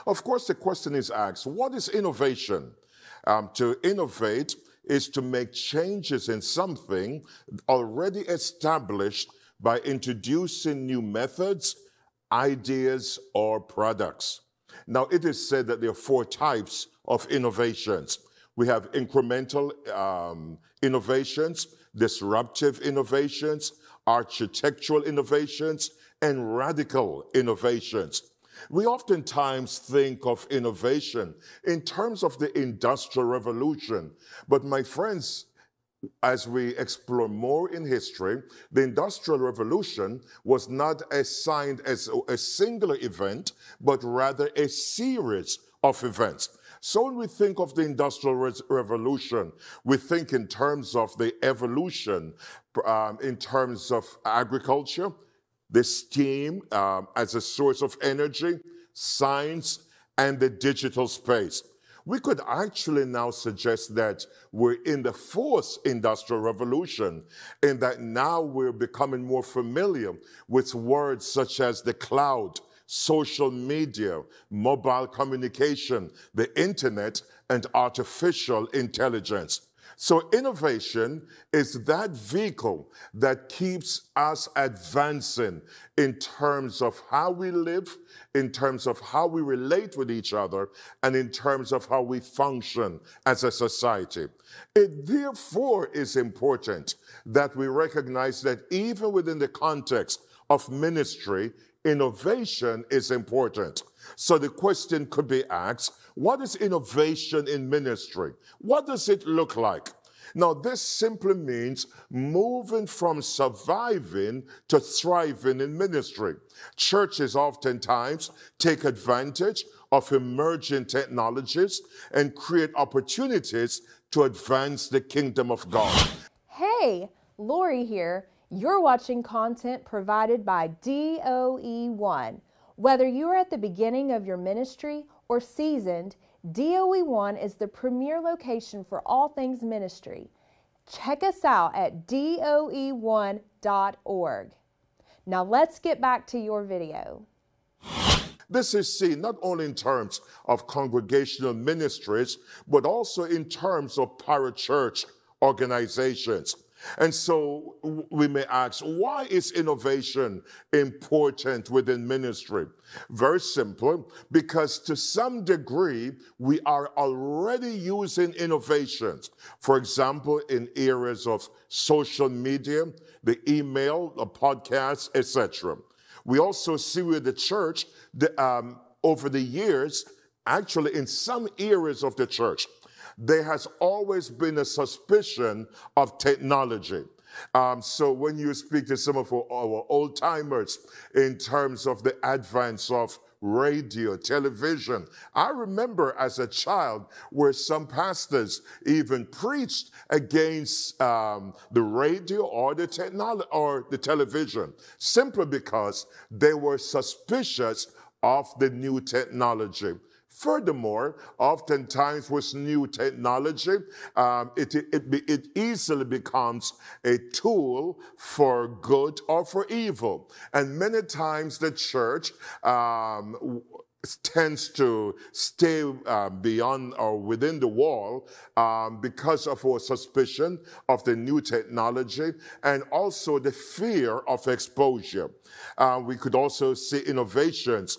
Of course, the question is asked, what is innovation? To innovate is to make changes in something already established by introducing new methods, ideas, or products. Now, it is said that there are four types of innovations. We have incremental innovations, disruptive innovations, architectural innovations, and radical innovations. We oftentimes think of innovation in terms of the Industrial Revolution, but my friends, as we explore more in history, the Industrial Revolution was not assigned as a singular event, but rather a series of events. So when we think of the Industrial Revolution, we think in terms of the evolution, in terms of agriculture, the steam as a source of energy, science, and the digital space. We could actually now suggest that we're in the fourth industrial revolution, in that now we're becoming more familiar with words such as the cloud, social media, mobile communication, the internet, and artificial intelligence. So innovation is that vehicle that keeps us advancing in terms of how we live, in terms of how we relate with each other, and in terms of how we function as a society. It therefore is important that we recognize that even within the context of ministry, innovation is important. So the question could be asked, what is innovation in ministry? What does it look like? Now, this simply means moving from surviving to thriving in ministry. Churches oftentimes take advantage of emerging technologies and create opportunities to advance the kingdom of God. Hey, Lori here. You're watching content provided by DOE1. Whether you're at the beginning of your ministry or seasoned, DOE1 is the premier location for all things ministry. Check us out at doe1.org. Now let's get back to your video. This is seen not only in terms of congregational ministries, but also in terms of parachurch organizations. And so we may ask, why is innovation important within ministry? Very simple, because to some degree, we are already using innovations. For example, in areas of social media, the email, the podcasts, etc. We also see with the church, over the years, actually in some areas of the church, there has always been a suspicion of technology. So when you speak to some of our old timers in terms of the advance of radio, television, I remember as a child where some pastors even preached against the radio or the technology or the television, simply because they were suspicious of the new technology. Furthermore, oftentimes with new technology, it easily becomes a tool for good or for evil. And many times the church tends to stay beyond or within the wall because of our suspicion of the new technology and also the fear of exposure. We could also see innovations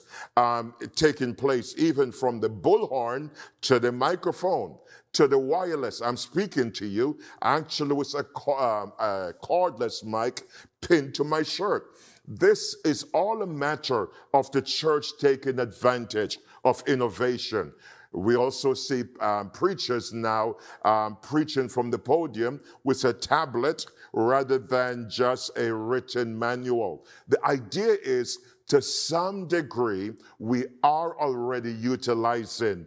taking place even from the bullhorn to the microphone to the wireless. I'm speaking to you actually with a cordless mic pinned to my shirt. This is all a matter of the church taking advantage of innovation. We also see preachers now preaching from the podium with a tablet rather than just a written manual. The idea is, to some degree, we are already utilizing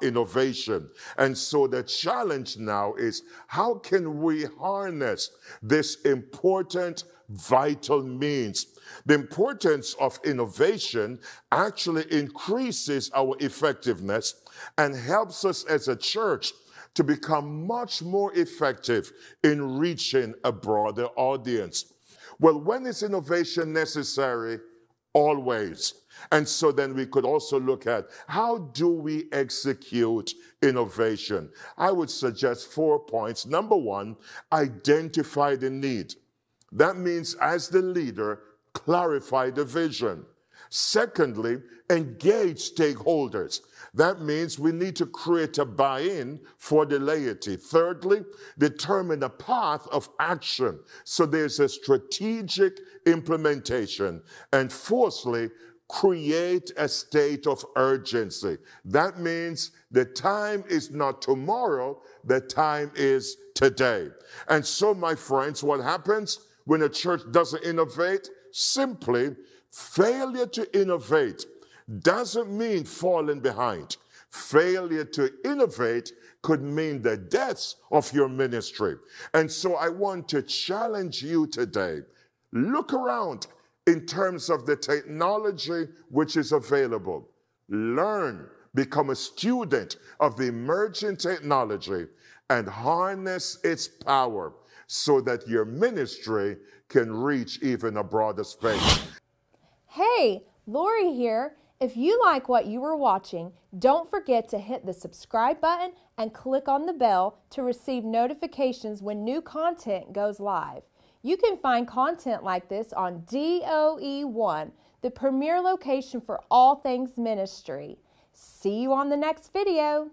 innovation. And so the challenge now is, how can we harness this important, vital means? The importance of innovation actually increases our effectiveness and helps us as a church to become much more effective in reaching a broader audience. Well, when is innovation necessary? always. And so then we could also look at how do we execute innovation? I would suggest 4 points. Number one, identify the need. That means as the leader, clarify the vision. Secondly, engage stakeholders. That means we need to create a buy-in for the laity. Thirdly, determine a path of action. So there's a strategic implementation. And fourthly, create a state of urgency. That means the time is not tomorrow, the time is today. And so, my friends, what happens when a church doesn't innovate? Simply, failure to innovate doesn't mean falling behind. Failure to innovate could mean the death of your ministry. And so I want to challenge you today. Look around in terms of the technology which is available. Learn, become a student of the emerging technology and harness its power so that your ministry can reach even a broader space. Hey, Lori here. If you like what you were watching, don't forget to hit the subscribe button and click on the bell to receive notifications when new content goes live. You can find content like this on DOE1, the premier location for all things ministry. See you on the next video.